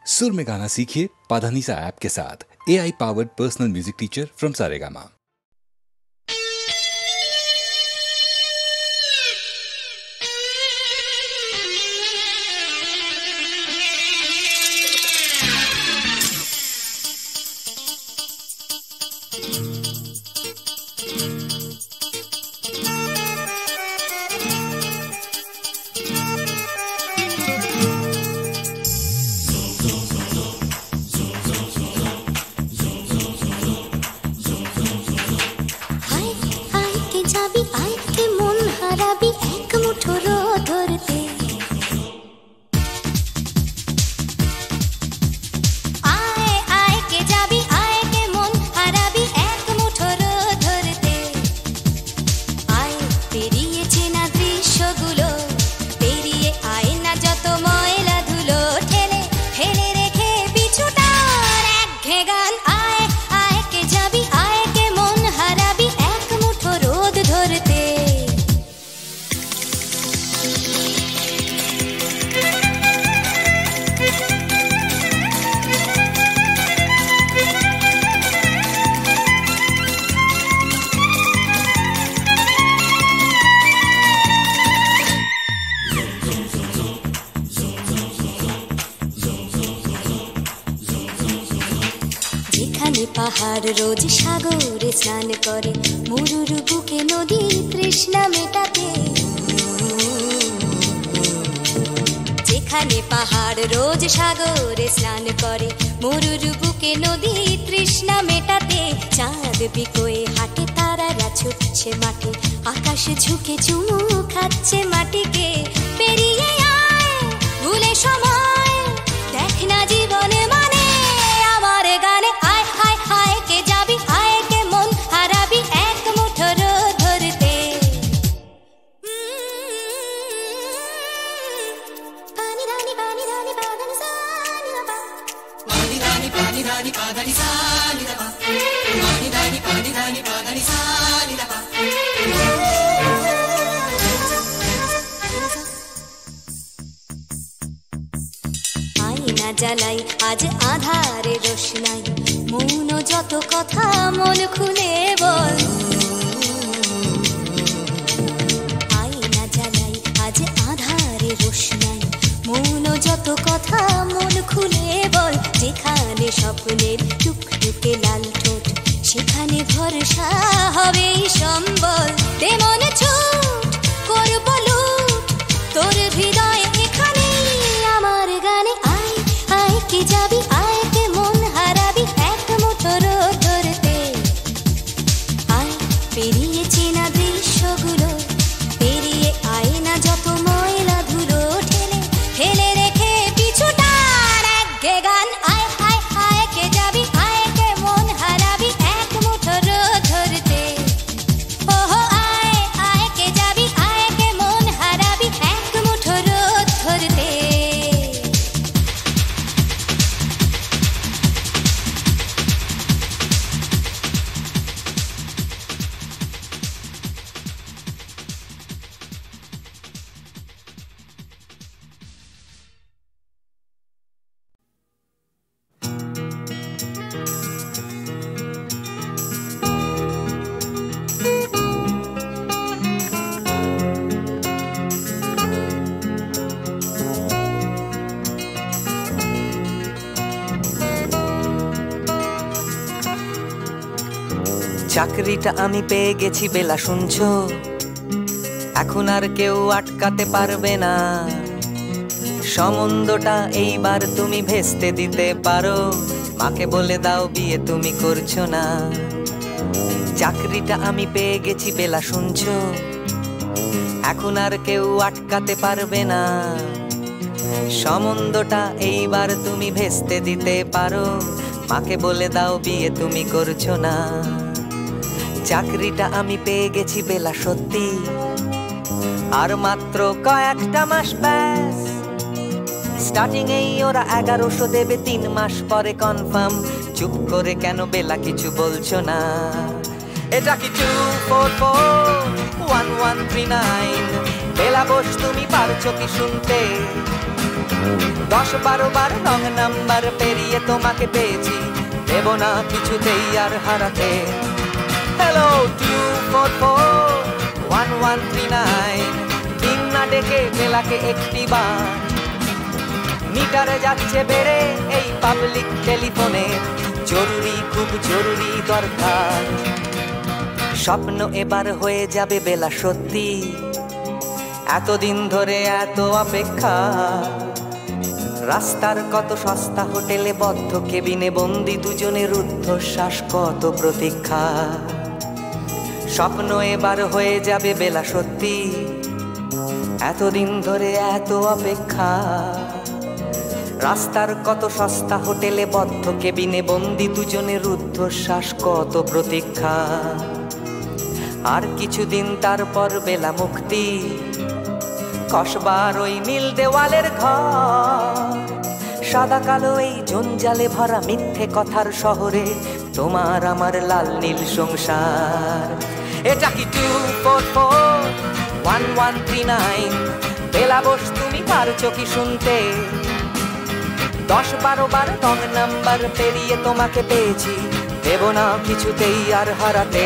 सुर में गाना सीखिए पाधानीसा ऐप के साथ। AI powered personal music teacher from Saregama. পাহাড় রোজ সাগরে স্নান করে, মরুর বুকে নদী তৃষ্ণা মেটাতে। যেখানে পাহাড় রোজ সাগরে স্নান করে, মরুর বুকে নদী তৃষ্ণা মেটাতে। চাঁদ বিকোয়ে হাঁটে, তারারা ছুটছে মাঠে, আকাশ ঝুঁকে চুমু খাচ্ছে মাটিকে। পেরিয়ে আয় ভুলে সময়, দেখ না জীবনে মানে আমার গানে। আয় হায় হায় কে যাবি, আয় কে মন হারাবি এক মুঠো রোদ ধরতে। পানি রানি পানি রানি পাদানি সানি রাবা, পানি রানি পাদানি সানি রাবা, পানি রানি পাদানি সানি রাবা। আয়না জ্বালাই আজ আধারে রোশনাই, মৌন যত কথা মন খুলে বল। আয়না জ্বালাই আজ আধারে রোশনাই, মৌন যত কথা মন খুলে বল। যেখানে স্বপ্নের টুকটুকে লাল ঠোঁট, সেখানে ভরসা হবে সম্বল। তেমন ছুট করব লুট তোর হৃদয় এখানে আমার গানে। আয় আয় কে যাবি, আয় কে মন হারাবি এক মুঠো রোদ ধরতে। আয় পেরিয়ে চেনা দৃশ্যগুলো, পেরিয়ে আয় না যত ময়লা ধুলো, ঠেলে ঠেলে রেখে পিছুটার একঘে গান। আয় হায় হায় কে যাবি, আয় কে মন হারাবি এক মুঠো রোদ ধরতে। ওহো আয় আয় কে যাবি, আয় কে মন হারাবি এক মুঠো রোদ ধরতে। চাকরিটা আমি পেয়ে গেছি বেলা, শুনছো? এখন আর কেউ আটকাতে পারবে না। সম্বন্ধটা এইবার তুমি ভেস্তে দিতে পারো, মাকে বলে দাও বিয়ে তুমি করছো না। চাকরিটা আমি পেয়ে গেছি বেলা, শুনছো? এখন আর কেউ আটকাতে পারবে না। সম্বন্ধটা এইবার তুমি ভেস্তে দিতে পারো, মাকে বলে দাও বিয়ে তুমি করছো না। চাকরিটা আমি পেয়ে গেছি বেলা, সত্যি আর মাত্র কয়েকটা মাস ব্যাস। স্টার্টিং এই ওরা 1100 দেবে, 3 মাস পরে কনফার্ম। চুপ করে কেন বেলা কিছু বলছো না? এটা কি 2441139? বেলা বস তুমি পারছো কি শুনতে? 10-12 বার রং নাম্বার পেরিয়ে তোমাকে পেয়েছি, দেব না কিছুতেই আর হারাতে। হ্যালো 244-1139, দিন না ডেকে বেলাকে একটি বার। মিটারে যাচ্ছে বেড়ে এই পাবলিক টেলিফোনে, জরুরি খুব জরুরি দরকার। স্বপ্ন এবার হয়ে যাবে বেলা সত্যি, এতদিন ধরে এত অপেক্ষা। রাস্তার কত সস্তা হোটেলে বদ্ধ কেবিনে বন্দি দুজনের রুদ্ধশ্বাস, কত প্রতীক্ষা। স্বপ্ন এবার হয়ে যাবে বেলা সত্যি, এতদিন ধরে এত অপেক্ষা। রাস্তার কত সস্তা হোটেলে বদ্ধ কেবিনে বন্দি দুজনের রুদ্ধশ্বাস, কত প্রতীক্ষা। আর কিছুদিন তারপর বেলা মুক্তি, কসবার ওই নীল দেওয়ালের ঘর। সাদা কালো এই জঞ্জালে ভরা মিথ্যে কথার শহরে তোমার আমার লাল নীল সংসার। এটা কি 244-1139, বেলা বস তুমি পারছো কি শুনতে? 10-12 বার রং নাম্বার পেরিয়ে তোমাকে পেয়েছি, দেব না কিছুতেই আর হারাতে।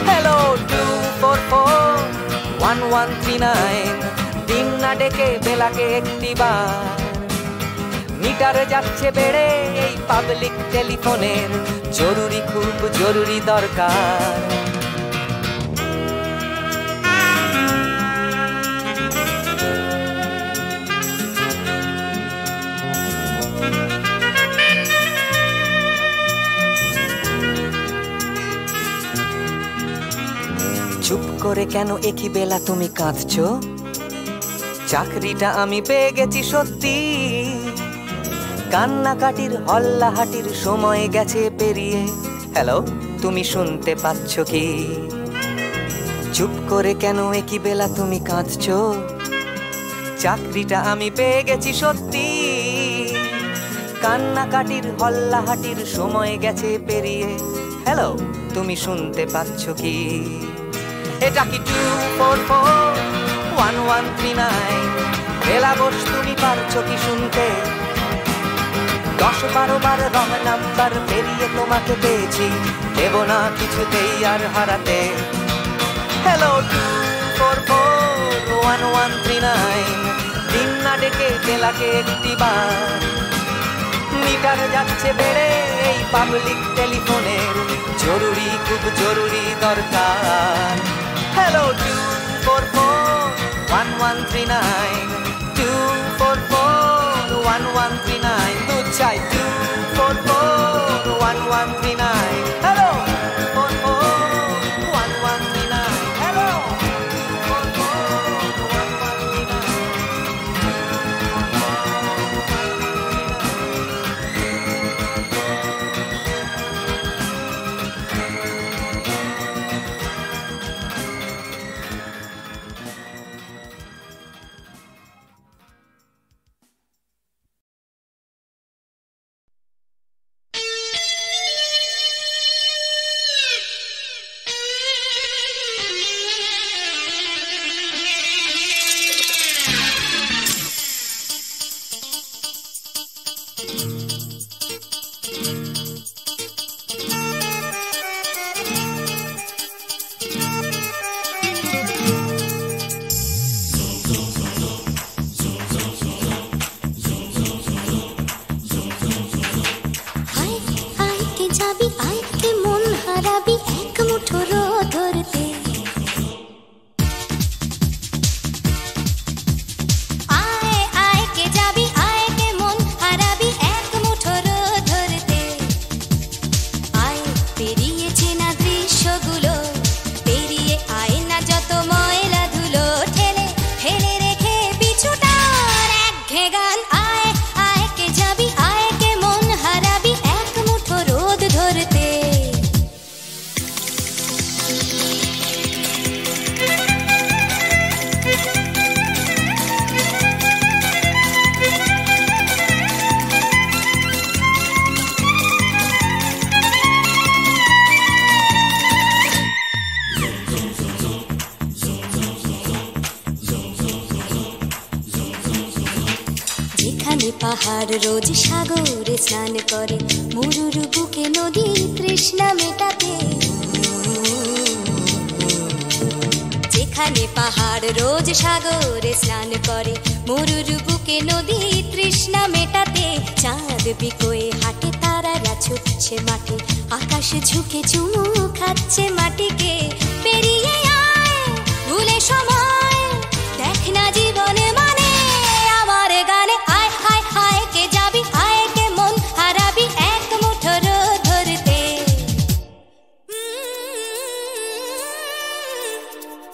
হ্যালো 244-1139, দিন না ডেকে বেলাকে একটি বার। মিটারে যাচ্ছে বেড়ে এই পাবলিক টেলিফোনের, জরুরি খুব জরুরি দরকার। চুপ করে কেন একই বেলা তুমি কাঁদছো? চাকরিটা আমি পেয়ে গেছি সত্যি, কান্নাকাটির হল্লাহাটির সময় গেছে পেরিয়ে। হ্যালো তুমি শুনতে পাচ্ছ কি? চুপ করে কেন একই বেলা তুমি কাঁদছো? চাকরিটা আমি পেয়ে গেছি সত্যি, কান্নাকাটির হল্লাহাটির সময় গেছে পেরিয়ে। হ্যালো তুমি শুনতে পাচ্ছ কি? এটা কি 244-1139, বেলা বস তুমি পারছো কি শুনতে? 10-12 বার রং নাম্বার পেরিয়ে তোমাকে পেয়েছি, দেব না কিছুতেই আর হারাতে। হ্যালো 244-1139, দিন না ডেকে বেলাকে একটি বার। মিটার যাচ্ছে বেড়ে এই পাবলিক টেলিফোনের, জরুরি খুব জরুরি দরকার। হ্যালো 244-1139, 244-1139, দু চাই 244-1139। হ্যালো 244-1139, হ্যালো 'আয় আয় কে যাবি আয় কে মন হারাবি এক পাহাড় রোজ সাগরে স্নান করে, মরুর বুকে নদীর তৃষ্ণা মেটাতে। যেখানে পাহাড় রোজ সাগরে স্নান করে, মরুর বুকে নদীর তৃষ্ণা মেটাতে। চাঁদ বিকোয়ে হাঁটে, তারারা ছুটছে মাঠে, আকাশ ঝুঁকে চুমু খাচ্ছে মাটিকে। পেরিয়ে আয় ভুলে সময়, দেখ না জীবনে মানে আমার গানে। আয় হায় হায় কে যাবি, আয় কে মন হারাবি এক মুঠো রোদ ধরতে।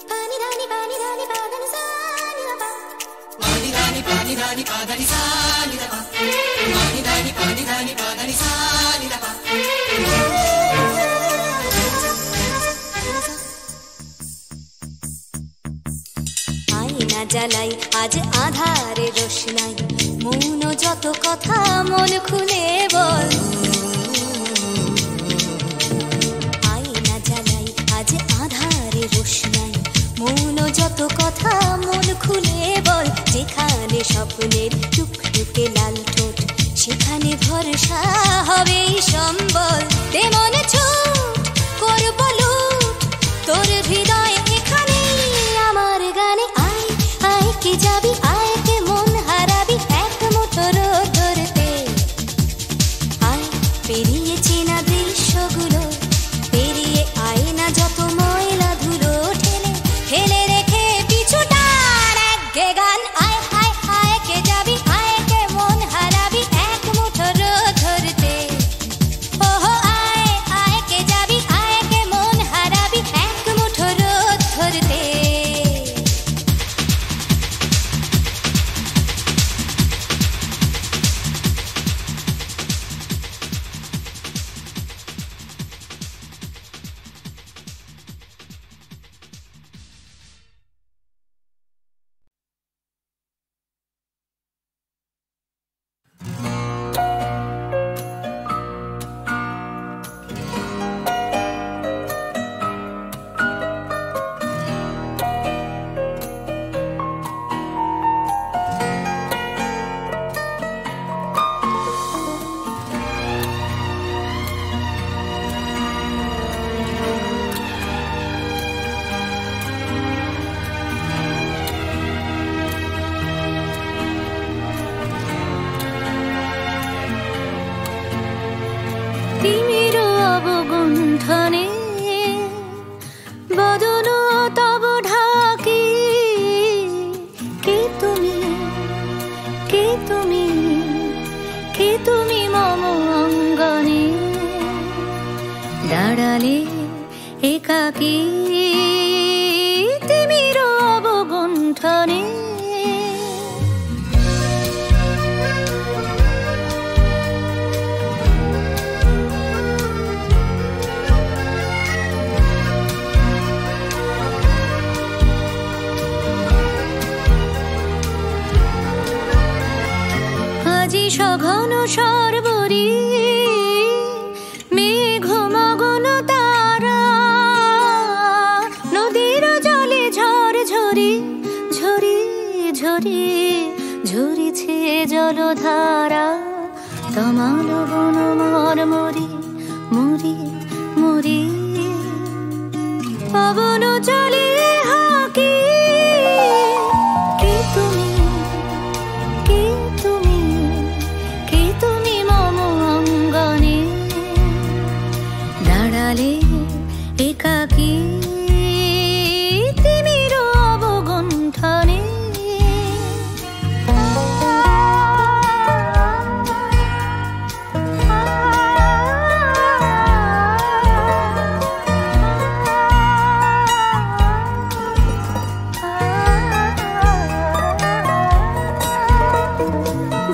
পানি রানি পানি রানি পাদানি সানি রা পা, পানি রানি পানি রানি পাদানি সানি রা পা, পানি রানি পানি রানি পাদানি সানি রা পা। আয়না জ্বালাই আজ আধারে রোশনাই, মৌন যত কথা মন খুলে বল। আয়না জ্বালাই আজ আধারে রোশনাই, মৌন যত কথা মন খুলে বল। যেখানে স্বপ্নের টুকটুকে লাল ঠোঁট, সেখানে ভরসা হবে সম্বল। তেমন ছুট করব লুট তোর হৃদয় এখানে আমার গানে। আয় আয় কে যাবি, আয় কে মন হারাবি এক মুঠো রোদ ধরতে। আয় পেরিয়ে চেনা দৃশ্যগুলো, পেরিয়ে আয় না যত ময়লা ধুলো, ঠেলে ফেলে রেখে পিছুটার একঘে গান। আয় হায় হায় কে যাবি, আয় কে মন হারাবি এক মুঠো রোদ ধরতে। ওহো আয় আয় কে যাবি, আয় কে মন হারাবি এক মুঠো রোদ ধরতে। তিমির অবগুণ্ঠনে বদন তব ঢাকি। কে তুমি, কে তুমি, কে তুমি মম অঙ্গনে দাঁড়ালে একাকী। তিমির অবগুণ্ঠনে সঘন সর্বরী মেঘ মগন তারা, নদীর জলে ঝড় ঝরি ঝরি ঝরি ঝরিছে জলধারা। তমাল বন মরমরি মরি মরি, পবন চলে হাকি। কে তুমি, কে তুমি, কে তুমি মম অঙ্গনে দাঁড়ালে একাকী। তিমির অবগুণ্ঠনে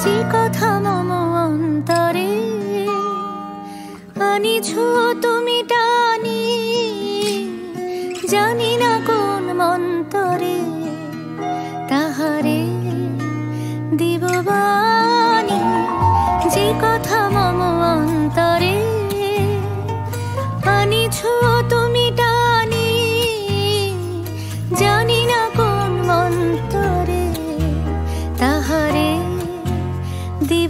যে কথা মম অন্তরে আনিছ তুমি টানি, জানি না কোন মন্তরে তাহারে দিব বাণী। যে কথা মম অন্তরে আনিছ তুমি টানি, জানি না কোন মন্তরে তাহারে দিব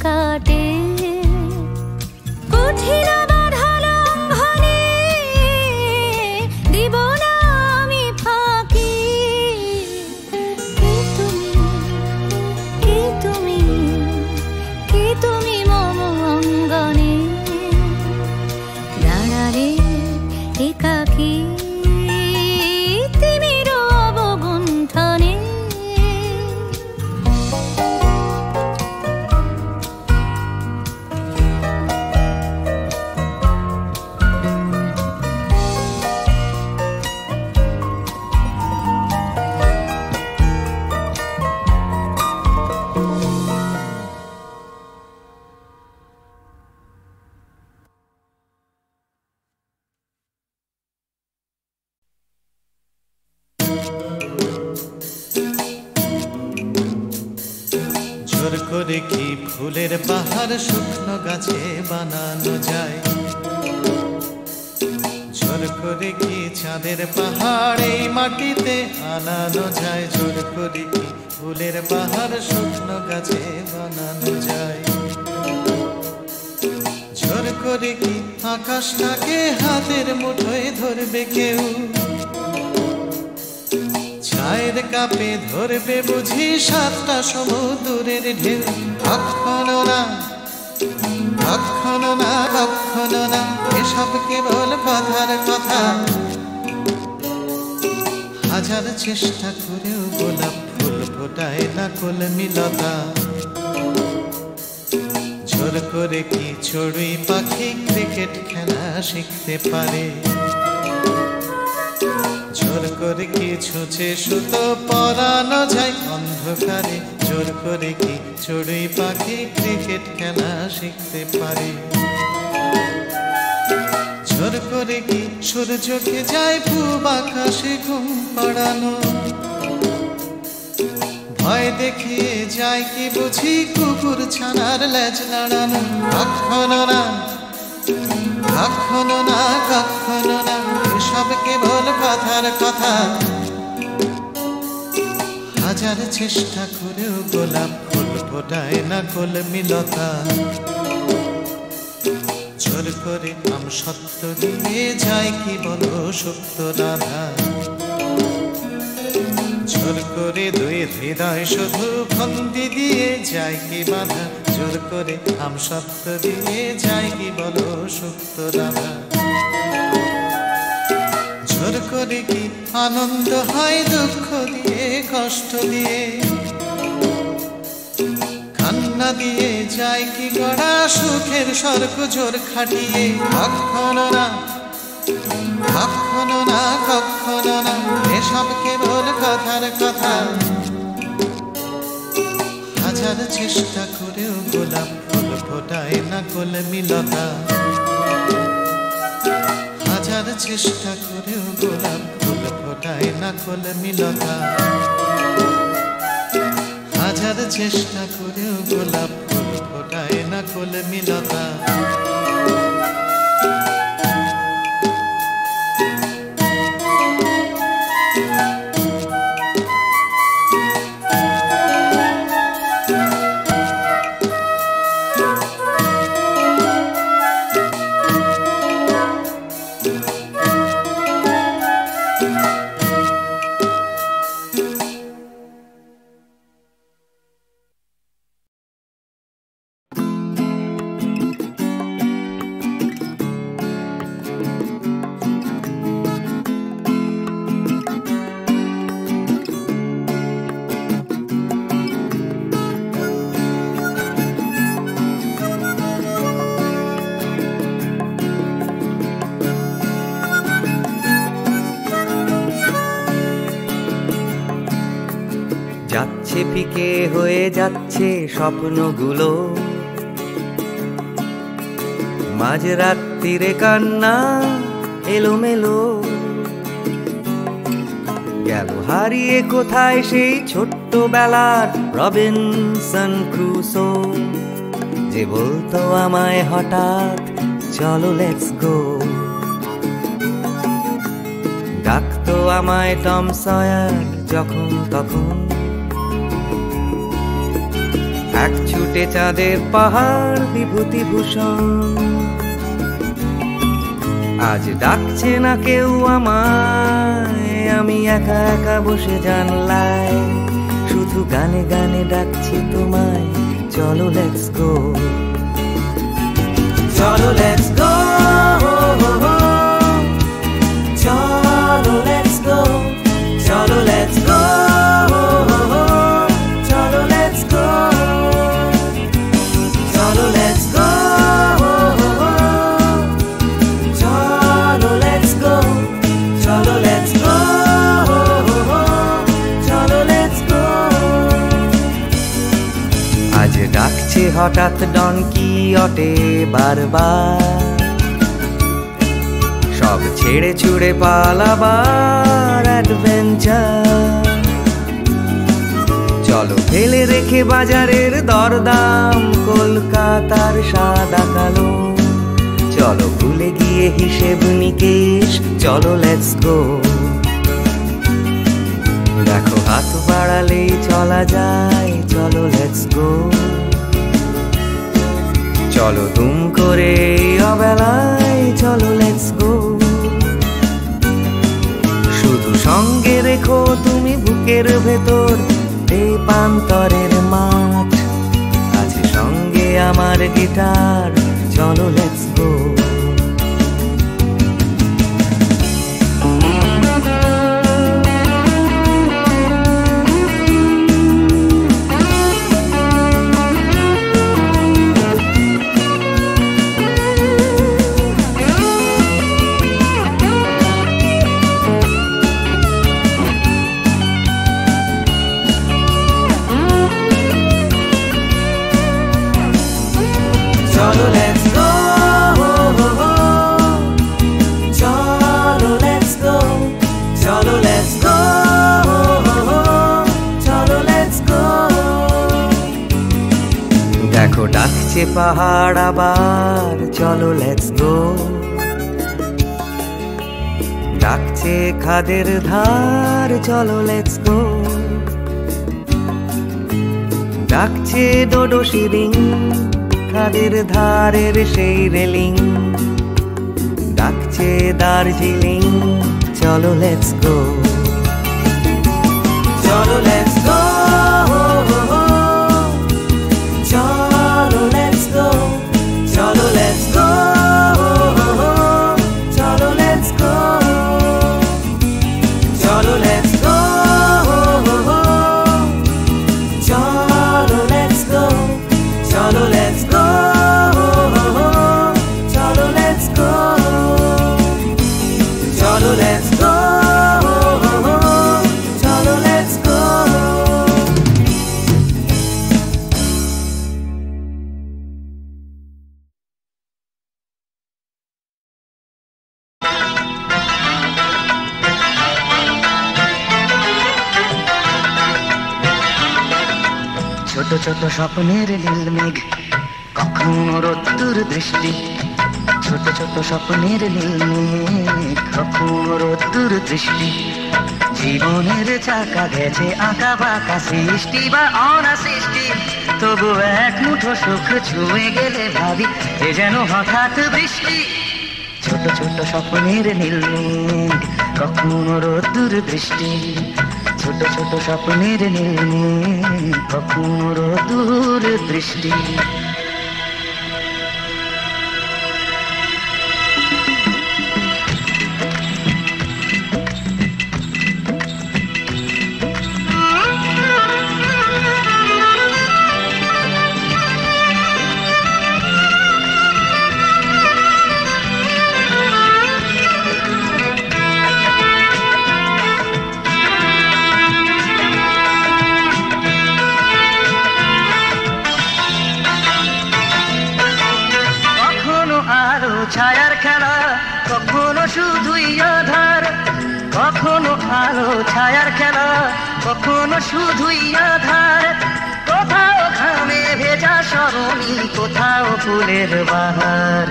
কাটে কঠিন বাধা লঙ্ঘনে দিব না আমি ফাঁকি কে তুমি কে তুমি মম অঙ্গনে দাঁড়ালে একাকী তিমির অবগুণ্ঠনে জোর করে কি ফুলের পাহাড় শুকনো গাছে বানানো যায় জোর করে কি চাঁদের পাহাড় এই মাটিতে আনানো যায় জোর করে কি ফুলের পাহাড় শুকনো গাছে বানানো যায় জোর করে কি আকাশটাকে হাতের মুঠোয় ধরবে কেউ চায়ের কাপে ধরবে বুঝি সাতটা সমুদ্রের ঢেউ কখনো না কখনো না কখনো না এসব কেবল কথার কথা হাজার চেষ্টা করেও গোলাপ ফুল ফোটায় না কলমিলতা জোর করে কি চড়ুই পাখি ক্রিকেট খেলা শিখতে পারে জোর করে কি ছুঁচে সুতো পরানো যায় অন্ধকারে জোর করে কি চড়ুই পাখি ক্রিকেট খেলা শিখতে পারে জোর করে কি সূর্যকে যায় পূব আকাশে ঘুম পাড়ানো ভয় দেখিয়ে যায় কি বুঝি কুকুর ছানার লেজ নাড়ানো কখনো না কখনো না কখনো না এসব কেবল কথার কথা হাজার চেষ্টা করেও গোলাপ ফুল ফোটায় না কলমিলতা জোর করে আম সত্য দিয়ে যায় কি বলো সুপ্ত রাধা জোর করে দুই হৃদয় শুধু ফন্দি দিয়ে যায় কি বাধা জোর করে আম সত্য দিয়ে যায় কি বলো সুপ্ত রাধা জোর করে কি আনন্দ হয় দুঃখ দিয়ে কষ্ট দিয়ে কান্না দিয়ে যায় কি গড়া সুখের স্বর্গ জোর খাটিয়ে কখনো না কখনো না কখনো না এসব কেবল কথার কথা হাজার চেষ্টা করেও গোলাপ ফুল ফোটায় না কলমিলতা হাজার চেষ্টা করেও গোলাপ ফুল ফোটায় না কলমিলতা হাজার চেষ্টা করেও গোলাপ ফুল ফোটায় না কলমিলতা যাচ্ছে ফিকে হয়ে যাচ্ছে স্বপ্নগুলো মাঝরাত্রিরে কান্না এলোমেলো গেল হারিয়ে কোথায় সেই ছোট্টবেলার রবিনসন ক্রুসো যে বলতো আমায় হঠাৎ চলো লেটস গো ডাকতো আমায় টম সয়ার যখন তখন এক ছুটে চাঁদের পাহাড় বিভূতিভূষণ। আজ ডাকছে না কেউ আমায়, আমি একা একা বসে জানলায়, শুধু গানে গানে ডাকছি তোমায়। চলো লেটস গো, চলো লেটস গো, চলো লেটস গো, চলো লেটস গো, চলো লেটস গো, চলো লেটস গো, চলো লেটস গো, চলো লেটস গো, চলো লেটস গো। আজ ডাকছে হঠাৎ ডন কিহটে বারবার, সব ছেড়ে ছুড়ে পালাবার অ্যাডভেঞ্চার। চলো ফেলে রেখে বাজারের দরদাম, কলকাতার সাদা কালো। চলো ভুলে গিয়ে হিসেব নিকেশ, চলো লেটস গো। দেখো হাত বাড়ালেই চলা যায়, চলো লেটস গো। চলো দুম করে অবেলায়, চলো লেটস গো। শুধু সঙ্গে রেখো তুমি বুকের ভেতর দেবান্তরের মাঠ, আছে সঙ্গে আমার গিটার, চলো let's go. Cholo let's go, cholo let's go, cholo let's go, cholo let's go. দেখো ডাকছে পাহাড় আবার, চলো লেটস গো। ডাকছে খাদের ধার, চলো লেটস গো। ডাকছে ডোডো শিরিং, খাদের ধারের সেই রেলিং। ডাকছে দার্জিলিং, চলো লেটস গো, চলো লেটস গো, চলো লেটস গো, চলো লেটস গো, চলো লেটস গো, চলো লেটস গো, চলো let's go, cholo let's go, cholo let's go, cholo let's go, cholo let's go. ছোট ছোট স্বপ্নের নীল মেঘ, কখনো রোদ্দুর দৃষ্টি। ছোট ছোট স্বপ্নের নীল মেঘ, কখনো রোদ্দুর দৃষ্টি। জীবনের চাকা গেছে আঁকা বাঁকা, সৃষ্টি বা অনাসৃষ্টি। তবু এক মুঠো সুখ ছুঁয়ে গেলে ভাবি এ যেন হঠাৎ বৃষ্টি। ছোট ছোট স্বপ্নের নীল মেঘ, কখনো রোদ্দুর দৃষ্টি। ছোট ছোট স্বপ্নের নীল মেঘ, কখনো রোদ্দুর দৃষ্টি। ছায়ার খেলা, কখনো শুধুই আধার। কখনো আলো ছায়ার খেলা, কখনো শুধুই আধার। কোথাও ঘামে ভেজা সরণি, কোথাও ফুলের বাহার।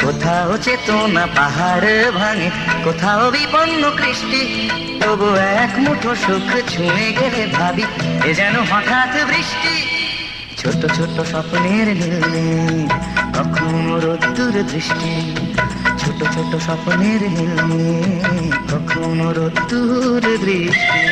কোথাও চেতনা পাহাড় ভাঙে, কোথাও বিপন্ন কৃষ্টি। তবু এক মুঠো সুখ ছুঁয়ে গেলে ভাবি এ যেন হঠাৎ বৃষ্টি। ছোট ছোট স্বপ্নের নীলমেঘ কখনো রোদ্দুর দৃষ্টি, ছোট ছোট স্বপ্নের নীলমেঘ কখনো রোদ্দুর দৃষ্টি।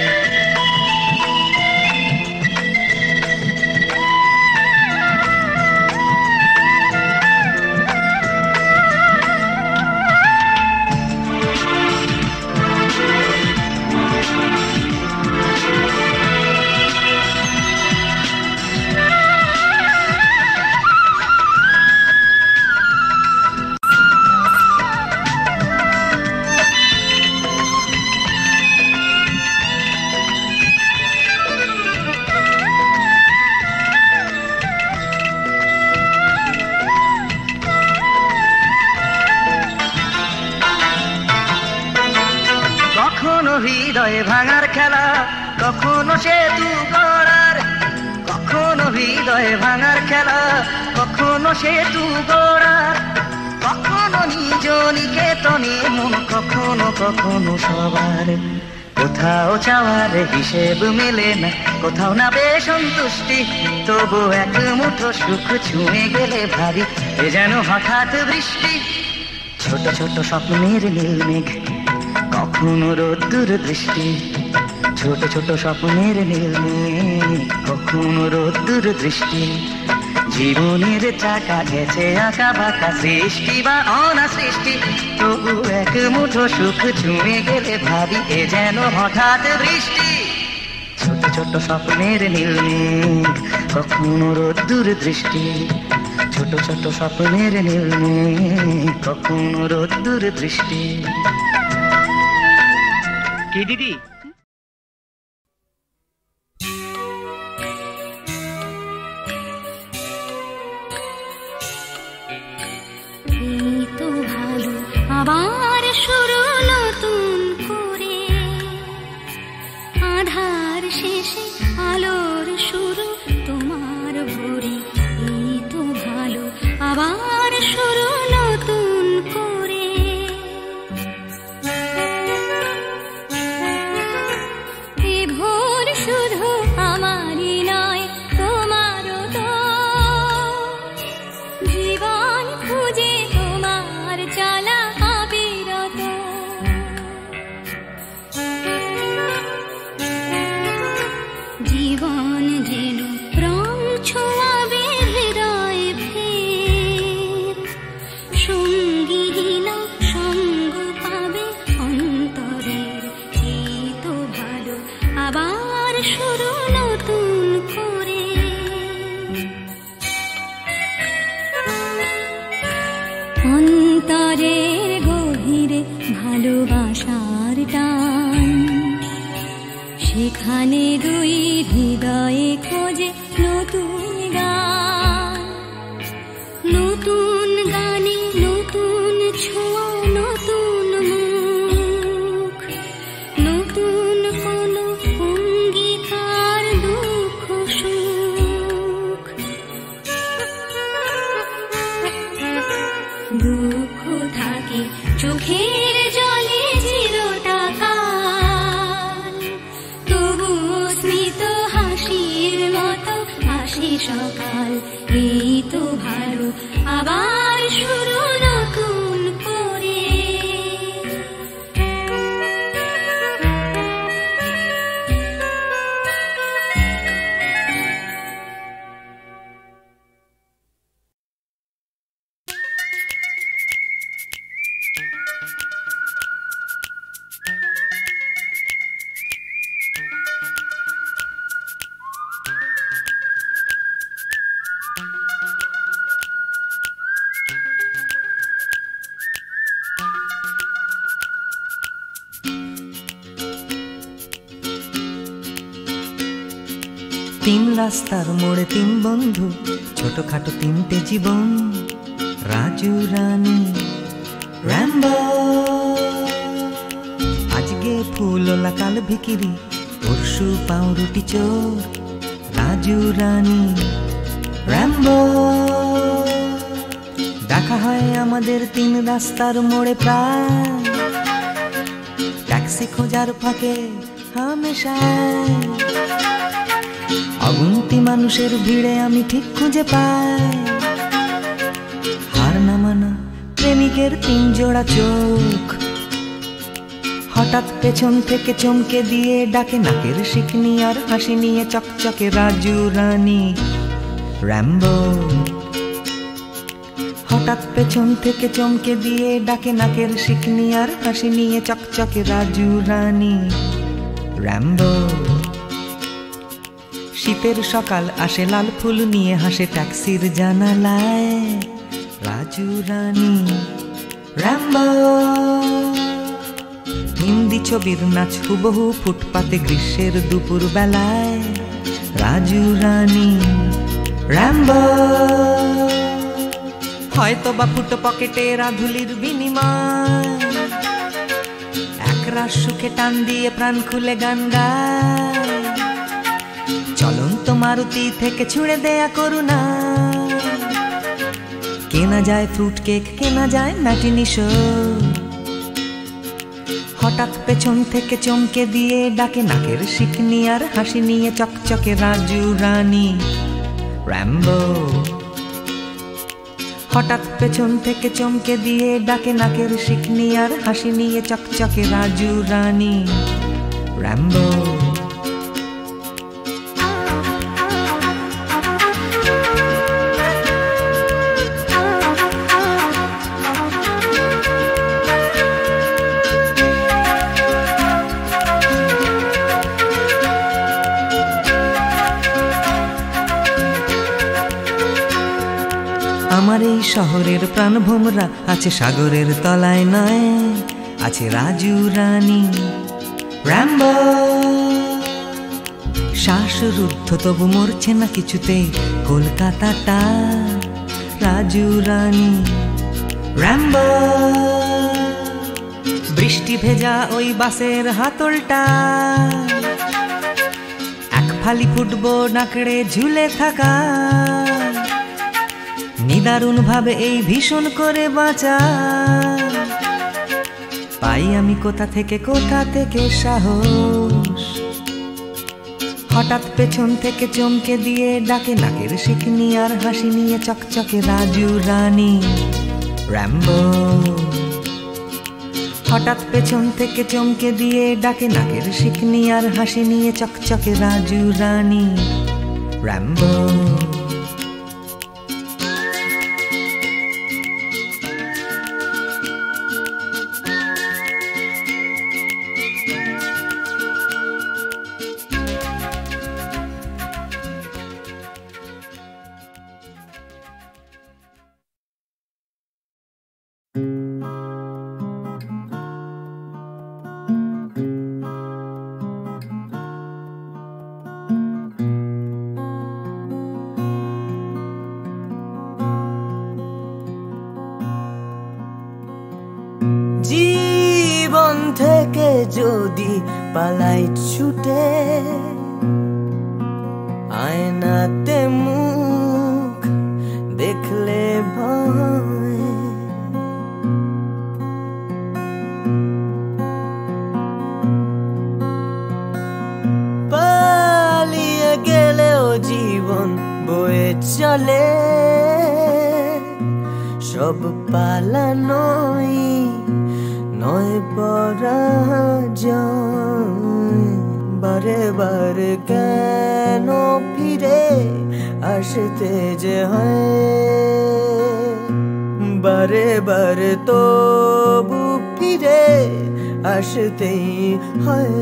হৃদয়ে ভাঙার খেলা, কখনো সেতু গড়ার, কখনো হৃদয়ে ভাঙার খেলা, কখনো সেতু গড়ার, কখনো নিজ নিকেতনে মন, কখনো কখনো সবার। কোথাও চাওয়ার হিসেব মেলে না, কোথাও না বেশ সন্তুষ্টি, তবু এক মুঠো সুখ ছুঁয়ে গেলে ভাবি এ যেন হঠাৎ বৃষ্টি। ছোট ছোট স্বপ্নের নীলমেঘ কখনো রোদ্দুর দৃষ্টি, ছোট ছোট স্বপ্নের নীলমেঘ কখনো রোদ্দুর দৃষ্টি। জীবনের চাকা গেছে আঁকা বাঁকা, সৃষ্টি বা অনা সৃষ্টি, তবু এক মুঠো সুখ ছুঁয়ে গেলে ভাবি এ যেন হঠাৎ বৃষ্টি। ছোট ছোট স্বপ্নের নীলমেঘ কখনো রোদ্দুর দৃষ্টি, ছোট ছোট স্বপ্নের নীলমেঘ কখনো রোদ্দুর দৃষ্টি। কি দিদি? এই তো ভালো আবার শুরু নতুন করে, আধার শেষে আলোর শুরু তোমার ভোরে। এই তো ভালো আবার শুরু নতুন করে, এ ভোর শুধু আমারই নয় তোমারও তো, জীবন খুঁজে তোমার চলা অবিরত। জীবন যেন রং ছোঁয়াবে হৃদয় ফের, সঙ্গীহীন সঙ্গ পাবে অন্তরের। এই তো ভালো আবার শুরু নতুন করে। অন্তরের গভীরে ভালোবাসার টান, সেখানে দুই হৃদয়ে খোঁজে নতুন গান। নতুন গানে নতুন ছোঁয়া, নতুন মুখ, নতুন কোনো অঙ্গীকার, দুঃখ সুখ। দুঃখ থাকে চোখের জলে চিরটাকাল, তবুও স্মিত হাসির মতো হাসি সকাল। এই তো ভালো আবার শুরু নতুন করে। তিন রাস্তার মোড়ে তিন বন্ধু, ছোটখাটো তিনটে জীবন, রাজু রানী র্যাম্বো। আজকে ফুলওলা কাল ভিকিরি, পরশু পাউরুটি চোর, রাজু রানী র্যাম্বো। দেখা হয় আমাদের তিন রাস্তার মোড়ে প্রায়, ট্যাক্সি খোঁজার ফাঁকে হামেশায়। অগুন্তি মানুষের ভিড়ে আমি ঠিক খুঁজে পাই হার না মানা প্রেমিকের 3 জোড়া চোখ। হঠাৎ পেছন থেকে চমকে দিয়ে ডাকে নাকের শিকনি আর হাসি নিয়ে চকচকে রাজু রানী র্যাম্বো। হঠাৎ পেছন থেকে চমকে দিয়ে ডাকে নাকের শিকনি আর হাসি নিয়ে চকচকে রাজু রানী র্যাম্বো। শীতের সকাল আসে লাল ফুল নিয়ে হাসে ট্যাক্সির জানালায় রাজু রানী র্যাম্বো। হিন্দি ছবির নাচ হুবহু ফুটপাতে গ্রীষ্মের দুপুর বেলায় রাজু রানী র্যাম্বো। হয়তো বা ফুটো পকেটে রাধুলির বিনিময় একরাশ সুখে টান দিয়ে প্রাণ খুলে গান গায়। চলন্ত মারুতি থেকে ছুঁড়ে দেয়া করুণা কেনা যায় ফ্রুট কেক কেনা যায় ম্যাটিনি শো। হঠাৎ পেছন থেকে চমকে দিয়ে ডাকে নাকের শিকনি আর হাসি নিয়ে চকচকে রাজু রানী র্যাম্বো। হঠাৎ পেছন থেকে চমকে দিয়ে ডাকে নাকের শিকনি আর হাসি নিয়ে চকচকে রাজু রানী র্যাম্বো। আমার এই শহরের প্রাণভোমরা আছে সাগরের তলায় নয় আছে রাজু রানী র্যাম্বো। শ্বাসরুদ্ধ তবু মরছে না কিছুতেই কলকাতাটা রাজু রানী র্যাম্বো। বৃষ্টি ভেজা ওই বাসের হাতলটা এক ফালি ফুটবল নাকড়ে ঝুলে থাকা নিদারুণ ভাবে এই ভীষণ করে বাঁচা পাই আমি কোথা থেকে সাহস। হঠাৎ পেছন থেকে চমকে দিয়ে ডাকে নাকের শিকনি আর হাসি নিয়ে চকচকে রাজু রানী র্যাম্বো। হঠাৎ পেছন থেকে চমকে দিয়ে ডাকে নাকের শিকনি আর হাসি নিয়ে চকচকে রাজু রানী র্যাম্বো। জীবন থেকে যদি পালাই ছুটে আয়নাতে মুখ দেখলে ভয় পালিয়ে গেলেও জীবন বয়ে চলে সব পালানোই নয় পরাজয়। বারে বারে কেন ফিরে আসতে যে হয় বারে বারে তবু ফিরে আসতেই হয়।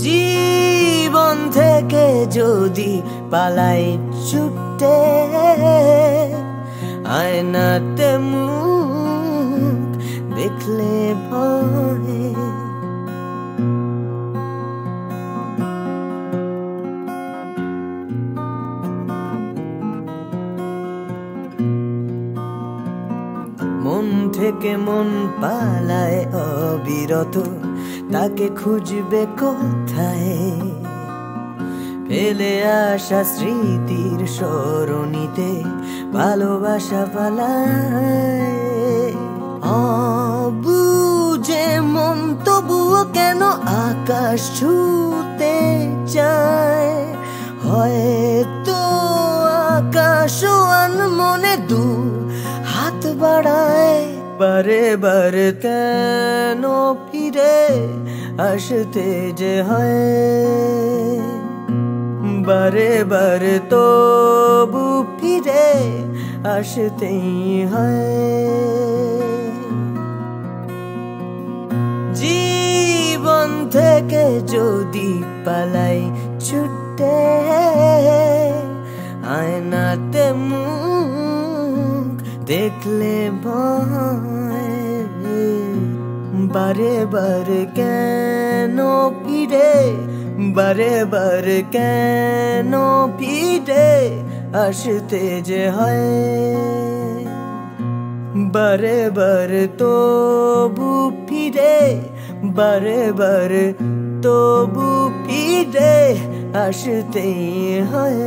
জীবন থেকে যদি পালাই ছুটে আয়নাতে মুখ দেখলে ভয় মন থেকে মন পালায় অবিরত তাকে খুঁজবে কোথায় ফেলে আসা স্মৃতির সরণিতে ভালোবাসা পালায়। অবুঝে মন তবুও কেন আকাশ ছুতে চায়, হয়তো আকাশও মনে দু হাত বাড়ায়। বারে বারে কেন ফিরে আসতে যে হয়, বারে বারে তবু ফিরে আসতেই হয়। জীবন থেকে যদি পালাই ছুটে, আয়নাতে মুখ দেখলে ভয়। বারে বারে কেন ফিরে, বারে বারে কেন ফিরে আসতে যে হয়, বারে বারে তবু ফিরে, বারে বারে তবু ফিরে আসতেই হয়।